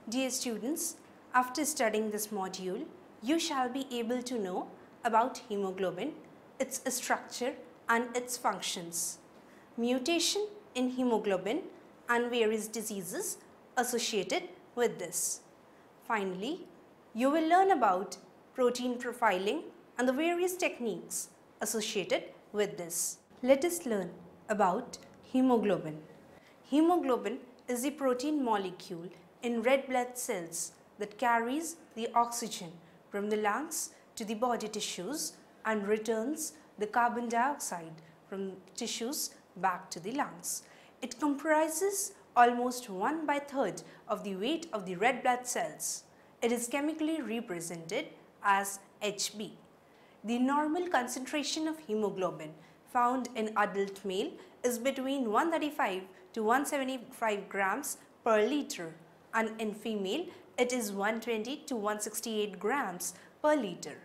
Dear students, after studying this module, you shall be able to know about hemoglobin, its structure and its functions, mutation in hemoglobin and various diseases associated with this. Finally, you will learn about protein profiling and the various techniques associated with this. Let us learn about hemoglobin. Hemoglobin is the protein molecule in red blood cells that carries the oxygen from the lungs to the body tissues and returns the carbon dioxide from tissues back to the lungs. It comprises almost 1/3 of the weight of the red blood cells. It is chemically represented as Hb. The normal concentration of hemoglobin found in adult male is between 135 to 175 grams per liter, and in female it is 120 to 168 grams per liter.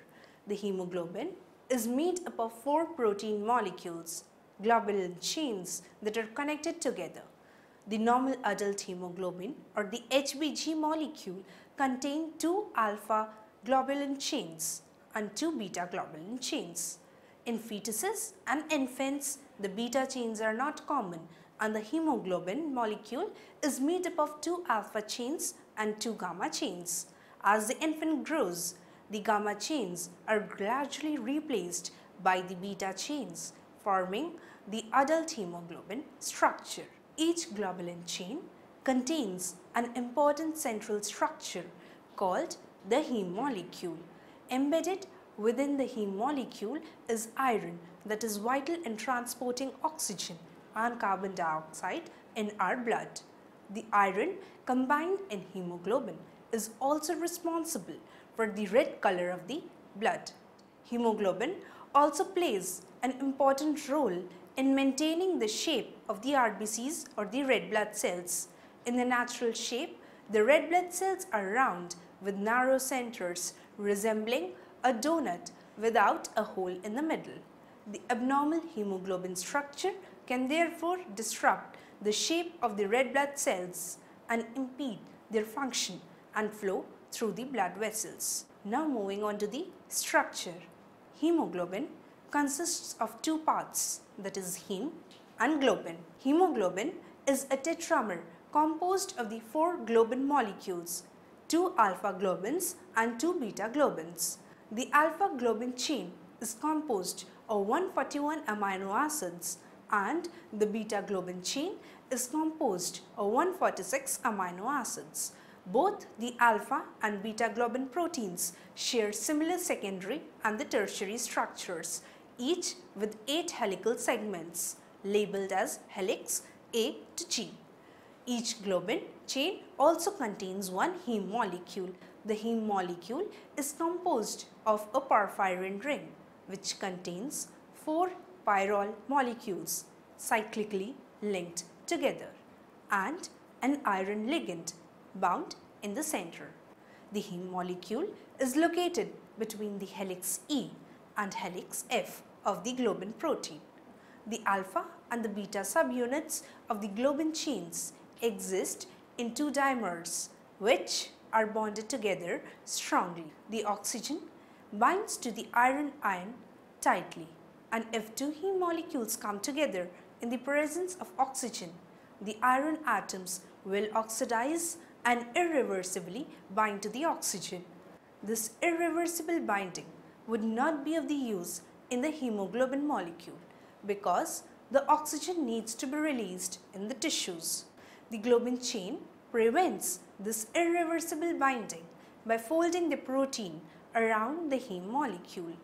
The hemoglobin is made up of 4 protein molecules, globulin chains that are connected together. The normal adult hemoglobin or the HbG molecule contain 2 alpha globulin chains and 2 beta globulin chains. In fetuses and infants, the beta chains are not common and the hemoglobin molecule is made up of 2 alpha chains and 2 gamma chains. As the infant grows, the gamma chains are gradually replaced by the beta chains, forming the adult hemoglobin structure. Each globulin chain contains an important central structure called the heme molecule. Embedded within the heme molecule is iron that is vital in transporting oxygen and carbon dioxide in our blood. The iron combined in hemoglobin is also responsible for the red color of the blood. Hemoglobin also plays an important role in maintaining the shape of the RBCs or the red blood cells. In the natural shape, the red blood cells are round with narrow centers resembling a donut without a hole in the middle. The abnormal hemoglobin structure can therefore disrupt the shape of the red blood cells and impede their function and flow through the blood vessels. Now moving on to the structure. Hemoglobin consists of 2 parts, that is heme and globin. Hemoglobin is a tetramer composed of the 4 globin molecules, 2 alpha globins and 2 beta globins. The alpha globin chain is composed of 141 amino acids and the beta globin chain is composed of 146 amino acids. Both the alpha and beta globin proteins share similar secondary and the tertiary structures, each with 8 helical segments labeled as helix A to G. Each globin chain also contains 1 heme molecule. The heme molecule is composed of a porphyrin ring which contains 4 pyrrole molecules cyclically linked together and an iron ligand bound in the center. The heme molecule is located between the helix E and helix F of the globin protein. The alpha and the beta subunits of the globin chains exist in 2 dimers which are bonded together strongly. The oxygen binds to the iron ion tightly, and if 2 heme molecules come together in the presence of oxygen, the iron atoms will oxidize and irreversibly bind to the oxygen. This irreversible binding would not be of the use in the hemoglobin molecule because the oxygen needs to be released in the tissues. The globin chain prevents this irreversible binding by folding the protein around the heme molecule,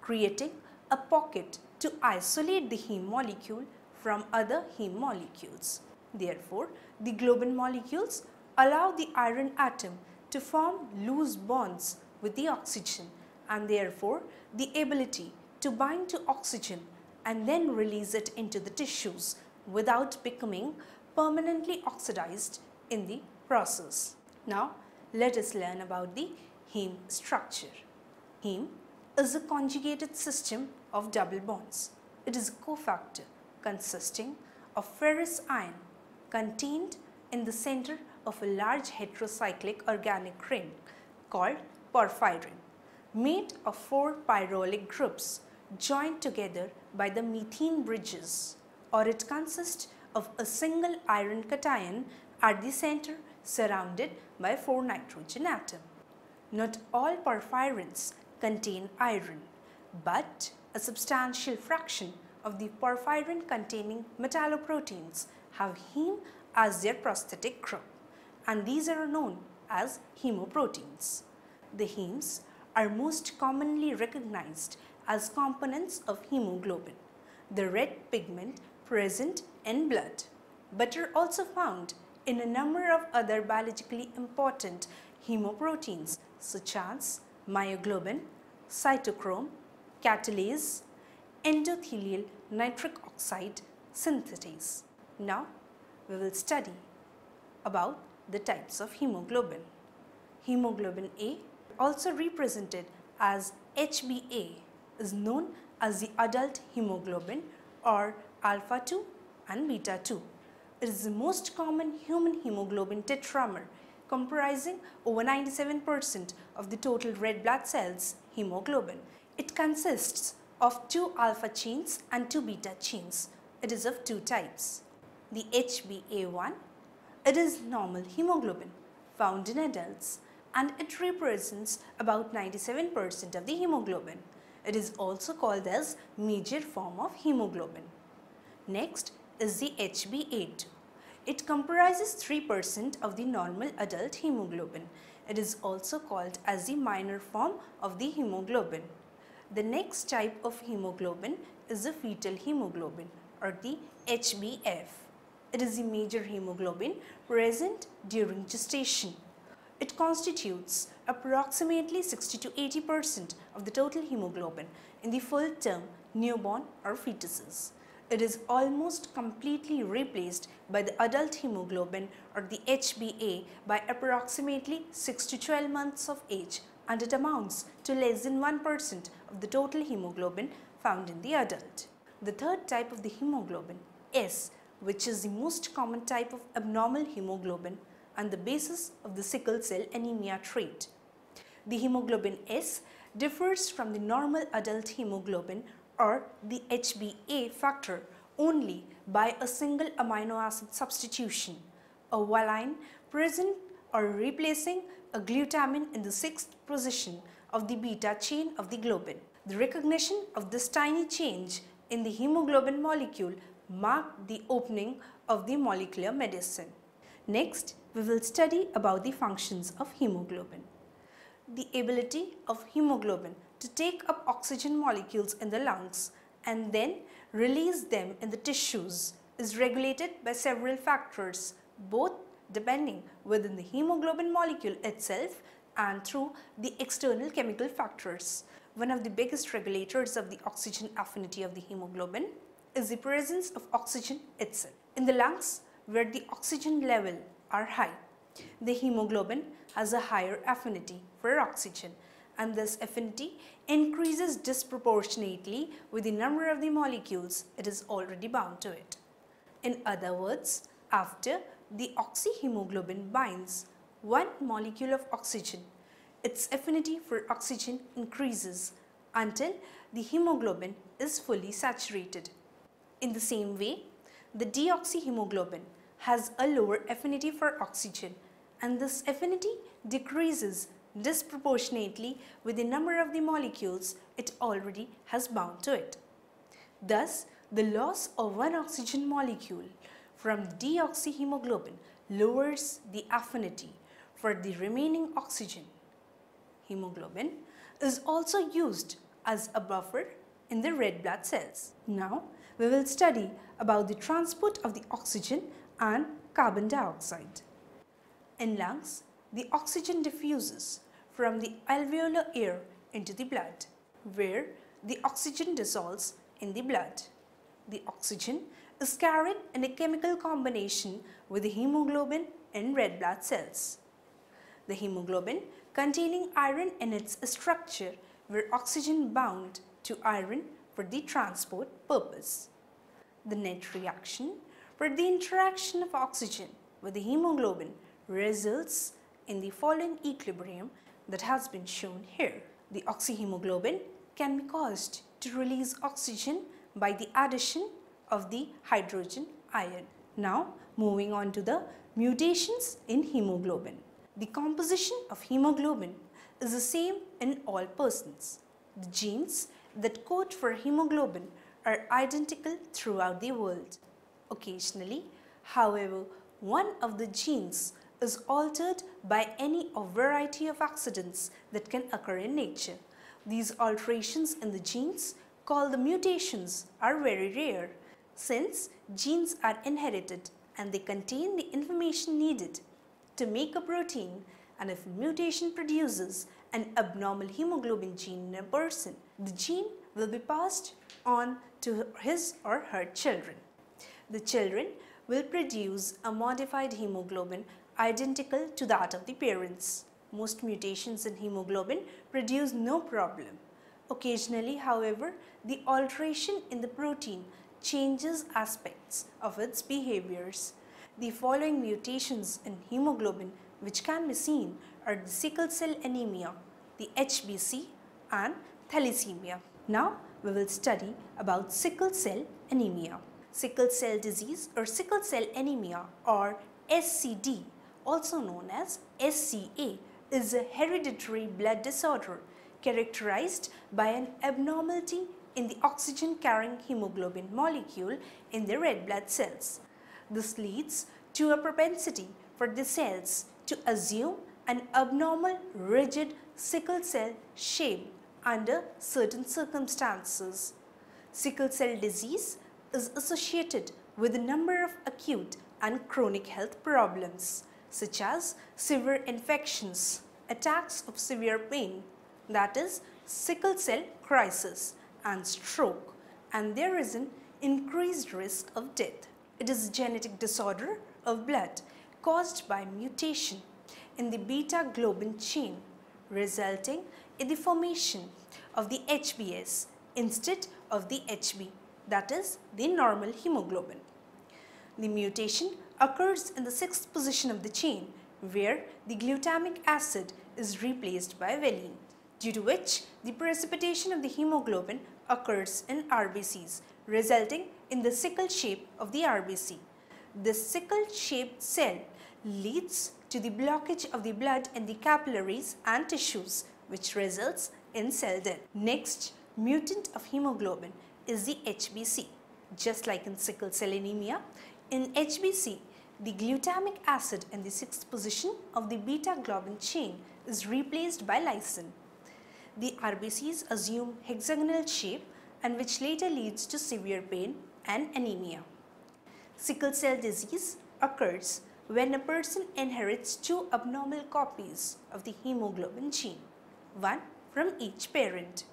creating a pocket to isolate the heme molecule from other heme molecules. Therefore, the globin molecules allow the iron atom to form loose bonds with the oxygen and therefore the ability to bind to oxygen and then release it into the tissues without becoming permanently oxidized in the process. Now, let us learn about the heme structure. Heme is a conjugated system of double bonds. It is a cofactor consisting of ferrous ion contained in the center of a large heterocyclic organic ring called porphyrin, made of 4 pyrolyl groups joined together by the methane bridges, or it consists of a single iron cation at the center surrounded by 4 nitrogen atoms. Not all porphyrins contain iron, but a substantial fraction of the porphyrin-containing metalloproteins have heme as their prosthetic group, and these are known as hemoproteins. The hemes are most commonly recognized as components of hemoglobin, the red pigment present in blood, but are also found in a number of other biologically important hemoproteins such as myoglobin, cytochrome, catalase, endothelial nitric oxide synthetase. Now we will study about the types of hemoglobin. Hemoglobin A, also represented as HbA, is known as the adult hemoglobin or alpha 2 and beta 2. It is the most common human hemoglobin tetramer, comprising over 97% of the total red blood cells hemoglobin. It consists of 2 alpha chains and 2 beta chains. It is of 2 types. The HbA1, it is normal hemoglobin found in adults, and it represents about 97% of the hemoglobin. It is also called as major form of hemoglobin. Next is the HbA2. It comprises 3% of the normal adult hemoglobin. It is also called as the minor form of the hemoglobin. The next type of hemoglobin is the fetal hemoglobin or the HbF. It is the major hemoglobin present during gestation. It constitutes approximately 60 to 80% of the total hemoglobin in the full term newborn or fetuses. It is almost completely replaced by the adult hemoglobin or the HbA by approximately 6 to 12 months of age, and it amounts to less than 1% of the total hemoglobin found in the adult. The third type of the hemoglobin, S, which is the most common type of abnormal hemoglobin and the basis of the sickle cell anemia trait. The hemoglobin S differs from the normal adult hemoglobin or the HbA factor only by a single amino acid substitution, a valine present or replacing a glutamine in the 6th position of the beta chain of the globin. The recognition of this tiny change in the hemoglobin molecule marked the opening of the molecular medicine. Next, we will study about the functions of hemoglobin. The ability of hemoglobin to take up oxygen molecules in the lungs and then release them in the tissues is regulated by several factors, both depending within the hemoglobin molecule itself and through the external chemical factors. One of the biggest regulators of the oxygen affinity of the hemoglobin is the presence of oxygen itself. In the lungs, where the oxygen level are high, the hemoglobin has a higher affinity for oxygen, and this affinity increases disproportionately with the number of the molecules it is already bound to it. In other words, after the oxyhemoglobin binds one molecule of oxygen, its affinity for oxygen increases until the hemoglobin is fully saturated. In the same way, the deoxyhemoglobin has a lower affinity for oxygen, and this affinity decreases disproportionately with the number of the molecules it already has bound to it. Thus, the loss of one oxygen molecule from the deoxyhemoglobin lowers the affinity for the remaining oxygen. Hemoglobin is also used as a buffer in the red blood cells. Now, we will study about the transport of the oxygen and carbon dioxide. In lungs, the oxygen diffuses from the alveolar air into the blood, where the oxygen dissolves in the blood. The oxygen is carried in a chemical combination with the hemoglobin in red blood cells. The hemoglobin containing iron in its structure were oxygen bound to iron for the transport purpose. The net reaction for the interaction of oxygen with the hemoglobin results in the following equilibrium that has been shown here. The oxyhemoglobin can be caused to release oxygen by the addition of the hydrogen ion. Now moving on to the mutations in hemoglobin. The composition of hemoglobin is the same in all persons. The genes that code for hemoglobin are identical throughout the world. Occasionally, however, one of the genes is altered by any of variety of accidents that can occur in nature. These alterations in the genes, called the mutations, are very rare, since genes are inherited and they contain the information needed to make a protein, and if a mutation produces an abnormal hemoglobin gene in a person, the gene will be passed on to his or her children. The children will produce a modified hemoglobin identical to that of the parents. Most mutations in hemoglobin produce no problem. Occasionally, however, the alteration in the protein changes aspects of its behaviors. The following mutations in hemoglobin which can be seen are the sickle cell anemia, the HBC and thalassemia. Now we will study about sickle cell anemia. Sickle cell disease or sickle cell anemia or SCD, also known as SCA, is a hereditary blood disorder characterized by an abnormality in the oxygen-carrying hemoglobin molecule in the red blood cells. This leads to a propensity for the cells to assume an abnormal, rigid sickle cell shape under certain circumstances. Sickle cell disease is associated with a number of acute and chronic health problems such as severe infections, attacks of severe pain, that is sickle cell crisis, and stroke, and there is an increased risk of death. It is a genetic disorder of blood caused by mutation in the beta-globin chain, resulting in the formation of the HbS instead of the Hb, that is the normal hemoglobin. The mutation occurs in the 6th position of the chain, where the glutamic acid is replaced by valine, due to which the precipitation of the hemoglobin occurs in RBCs, resulting in the sickle shape of the RBC. This sickle-shaped cell leads to the blockage of the blood in the capillaries and tissues, which results in cell death. Next mutant of hemoglobin is the HBC. Just like in sickle cell anemia, in HBC, the glutamic acid in the 6th position of the beta-globin chain is replaced by lysine. The RBCs assume hexagonal shape, and which later leads to severe pain and anemia. Sickle cell disease occurs when a person inherits 2 abnormal copies of the hemoglobin gene, one from each parent.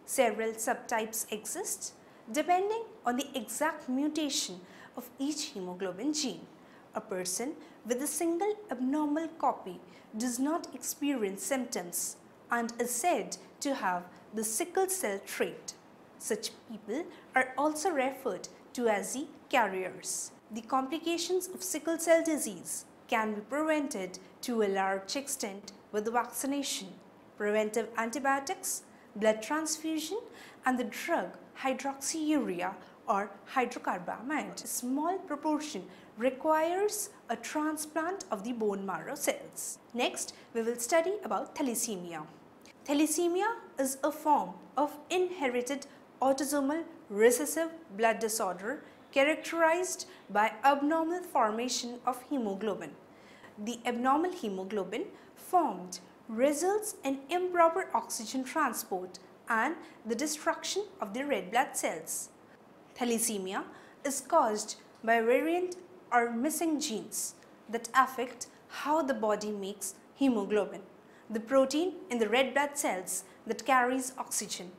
Several subtypes exist depending on the exact mutation of each hemoglobin gene. A person with a single abnormal copy does not experience symptoms and is said to have the sickle cell trait. Such people are also referred to as the carriers. The complications of sickle cell disease can be prevented to a large extent with vaccination, preventive antibiotics, blood transfusion, and the drug hydroxyurea or hydrocarbamide. A small proportion requires a transplant of the bone marrow cells. Next, we will study about thalassemia. Thalassemia is a form of inherited autosomal recessive blood disorder characterized by abnormal formation of hemoglobin. The abnormal hemoglobin formed results in improper oxygen transport and the destruction of the red blood cells. Thalassemia is caused by variant or missing genes that affect how the body makes hemoglobin, the protein in the red blood cells that carries oxygen.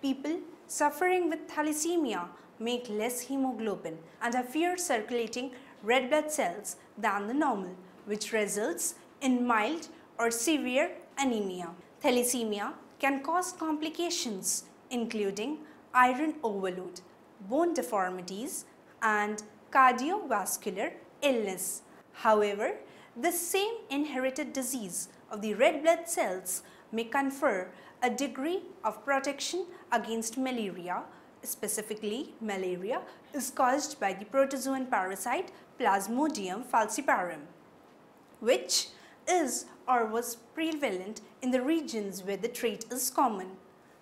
People suffering with thalassemia make less hemoglobin and have fewer circulating red blood cells than the normal, which results in mild or severe anemia. Thalassemia can cause complications including iron overload, bone deformities, and cardiovascular illness. However, This same inherited disease of the red blood cells may confer a degree of protection against malaria. Specifically, malaria is caused by the protozoan parasite Plasmodium falciparum, which is or was prevalent in the regions where the trait is common.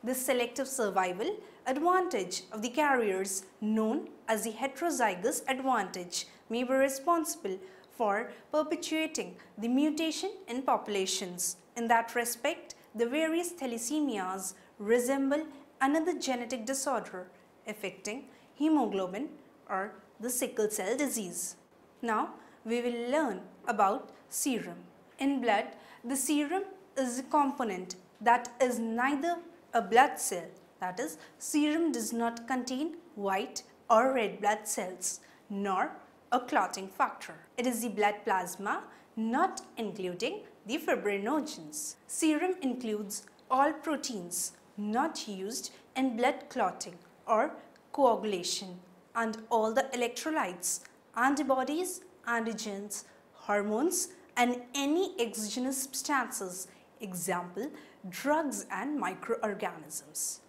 This selective survival advantage of the carriers, known as the heterozygous advantage, may be responsible for perpetuating the mutation in populations. In that respect, the various thalassemias resemble another genetic disorder affecting hemoglobin or the sickle cell disease. Now, we will learn about serum. In blood, the serum is a component that is neither a blood cell, that is, serum does not contain white or red blood cells, nor a clotting factor. It is the blood plasma, not including the fibrinogens. Serum includes all proteins not used in blood clotting or coagulation and all the electrolytes, antibodies, antigens, hormones and any exogenous substances, example, drugs and microorganisms.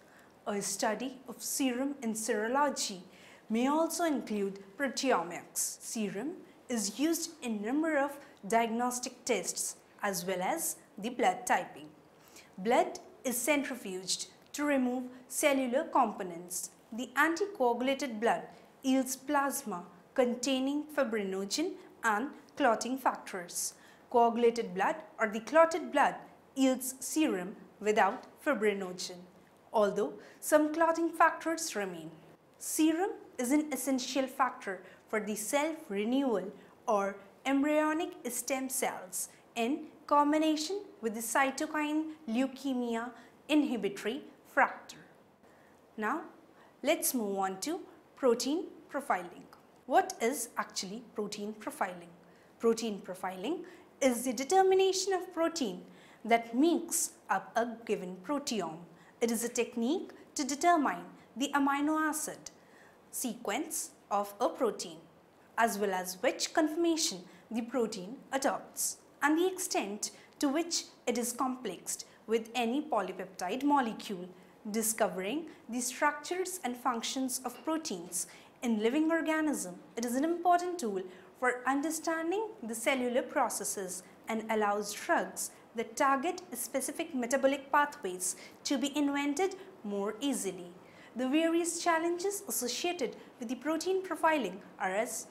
A study of serum in serology may also include proteomics. Serum is used in a number of diagnostic tests as well as the blood typing. Blood is centrifuged to remove cellular components. The anticoagulated blood yields plasma containing fibrinogen and clotting factors. Coagulated blood or the clotted blood yields serum without fibrinogen, although some clotting factors remain. Serum is an essential factor for the self-renewal or embryonic stem cells in combination with the cytokine leukemia inhibitory factor. Now, let's move on to protein profiling. What is actually protein profiling? Protein profiling is the determination of protein that makes up a given proteome. It is a technique to determine the amino acid sequence of a protein, as well as which conformation the protein adopts and the extent to which it is complexed with any polypeptide molecule. Discovering the structures and functions of proteins in living organism, it is an important tool for understanding the cellular processes and allows drugs that target specific metabolic pathways to be invented more easily. The various challenges associated with the protein profiling are as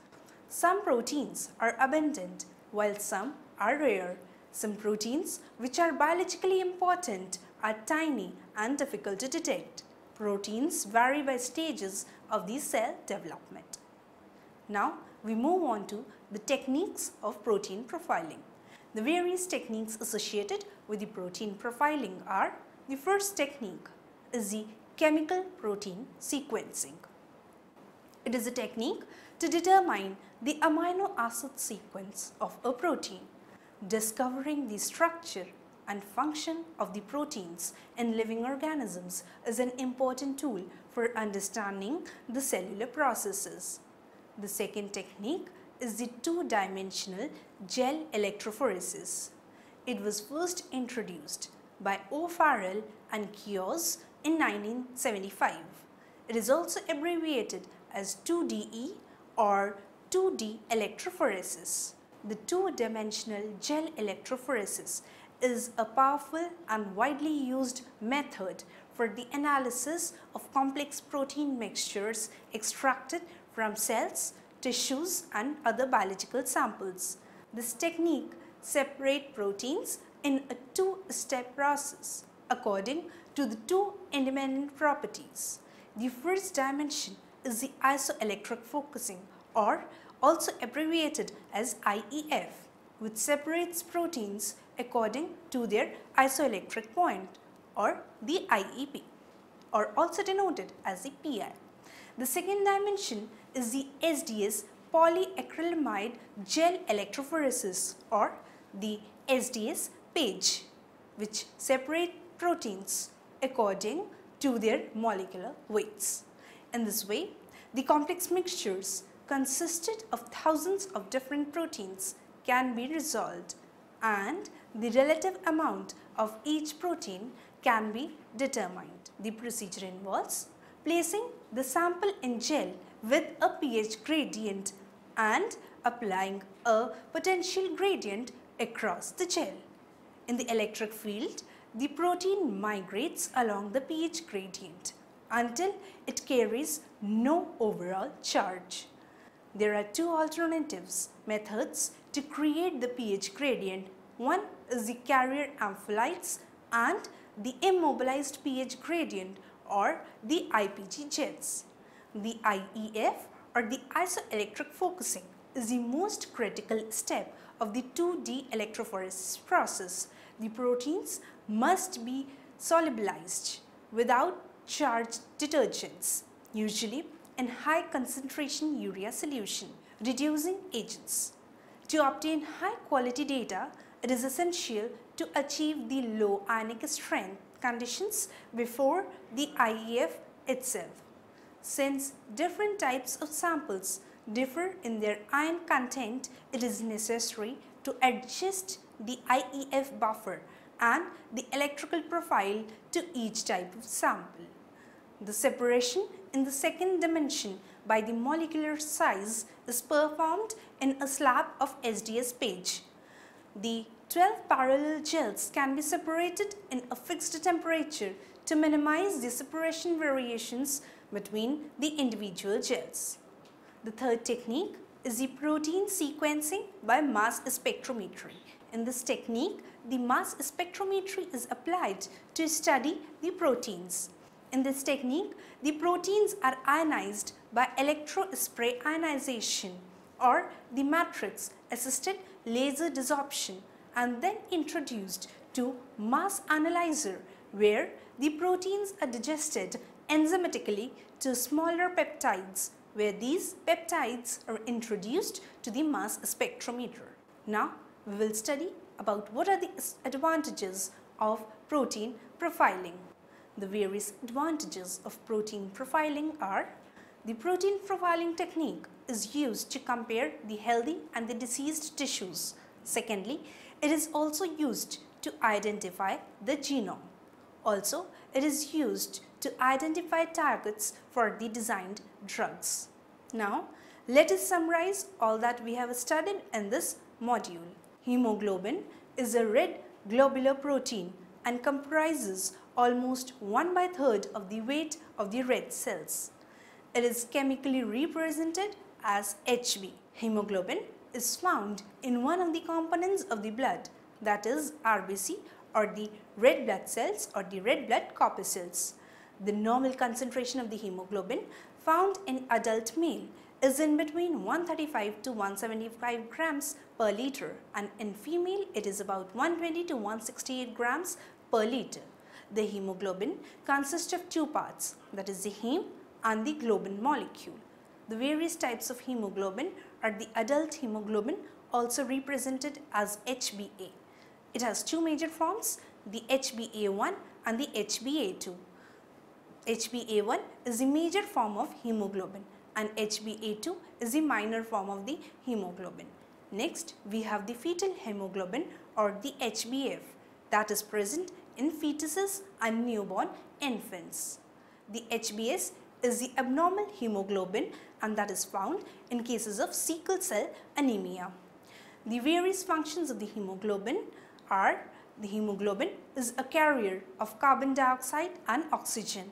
some proteins are abundant while some are rare. Some proteins which are biologically important are tiny and difficult to detect. Proteins vary by stages of the cell development. Now we move on to the techniques of protein profiling. The various techniques associated with the protein profiling are: the first technique is the chemical protein sequencing. It is a technique to determine the amino acid sequence of a protein. Discovering the structure and function of the proteins in living organisms is an important tool for understanding the cellular processes. The second technique is the two-dimensional gel electrophoresis. It was first introduced by O'Farrell and Keoghs in 1975. It is also abbreviated as 2DE or 2D electrophoresis. The two-dimensional gel electrophoresis is a powerful and widely used method for the analysis of complex protein mixtures extracted from cells, tissues and other biological samples. This technique separates proteins in a two-step process according to the two independent properties. The first dimension is the isoelectric focusing, or also abbreviated as IEF, which separates proteins according to their isoelectric point, or the IEP, or also denoted as the PI. The second dimension is the SDS polyacrylamide gel electrophoresis, or the SDS PAGE, which separate proteins according to their molecular weights. In this way, the complex mixtures consisted of thousands of different proteins can be resolved and the relative amount of each protein can be determined. The procedure involves placing the sample in gel with a pH gradient and applying a potential gradient across the gel. In the electric field, the protein migrates along the pH gradient until it carries no overall charge. There are two alternatives methods to create the pH gradient. One is the carrier amphiolites and the immobilized pH gradient or the IPG jets. The IEF or the isoelectric focusing is the most critical step of the 2D electrophoresis process. The proteins must be solubilized without charged detergents, usually in high concentration urea solution, reducing agents. To obtain high quality data, it is essential to achieve the low ionic strength conditions before the IEF itself. Since different types of samples differ in their ion content, it is necessary to adjust the IEF buffer and the electrical profile to each type of sample. The separation in the second dimension by the molecular size is performed in a slab of SDS page. The 12 parallel gels can be separated in a fixed temperature to minimize the separation variations between the individual gels. The third technique is the protein sequencing by mass spectrometry. In this technique, the mass spectrometry is applied to study the proteins. In this technique, the proteins are ionized by electrospray ionization or the matrix assisted laser desorption and then introduced to mass analyzer where the proteins are digested enzymatically to smaller peptides where these peptides are introduced to the mass spectrometer. Now we will study about what are the advantages of protein profiling. The various advantages of protein profiling are: the protein profiling technique is used to compare the healthy and the diseased tissues. Secondly, it is also used to identify the genome. Also, it is used to identify targets for the designed drugs. Now, let us summarize all that we have studied in this module. Hemoglobin is a red globular protein and comprises almost 1/3 of the weight of the red cells. It is chemically represented as Hb. Hemoglobin is found in one of the components of the blood, that is RBC or the red blood cells or the red blood corpuscles. The normal concentration of the hemoglobin found in adult male is in between 135 to 175 grams per liter and in female it is about 120 to 168 grams per liter. The hemoglobin consists of two parts, that is the heme and the globin molecule. The various types of hemoglobin are the adult hemoglobin, also represented as HbA. It has two major forms, the HbA1 and the HbA2. HbA1 is the major form of hemoglobin and HbA2 is the minor form of the hemoglobin. Next, we have the fetal hemoglobin or the HbF that is present in fetuses and newborn infants. The HbS is the abnormal hemoglobin and that is found in cases of sickle cell anemia. The various functions of the hemoglobin are: the hemoglobin is a carrier of carbon dioxide and oxygen.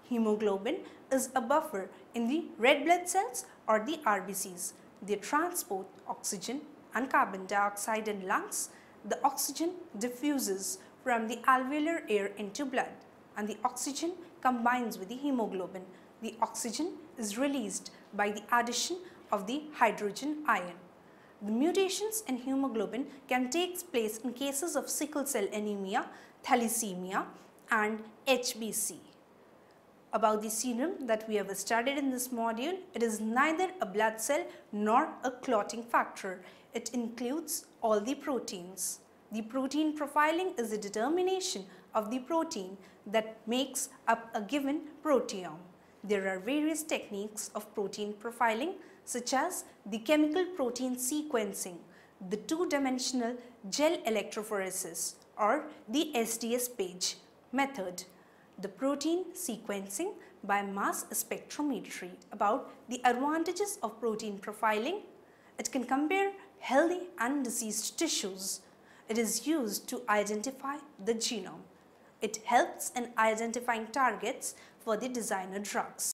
Hemoglobin is a buffer in the red blood cells or the RBCs. They transport oxygen and carbon dioxide in lungs. The oxygen diffuses from the alveolar air into blood and the oxygen combines with the hemoglobin. The oxygen is released by the addition of the hydrogen ion. The mutations in hemoglobin can take place in cases of sickle cell anemia, thalassemia and HBC. About the serum that we have studied in this module, it is neither a blood cell nor a clotting factor. It includes all the proteins. The protein profiling is a determination of the protein that makes up a given proteome. There are various techniques of protein profiling such as the chemical protein sequencing, the two-dimensional gel electrophoresis or the SDS page method, the protein sequencing by mass spectrometry about the advantages of protein profiling. It can compare healthy and diseased tissues. It is used to identify the genome. It helps in identifying targets for the designer drugs.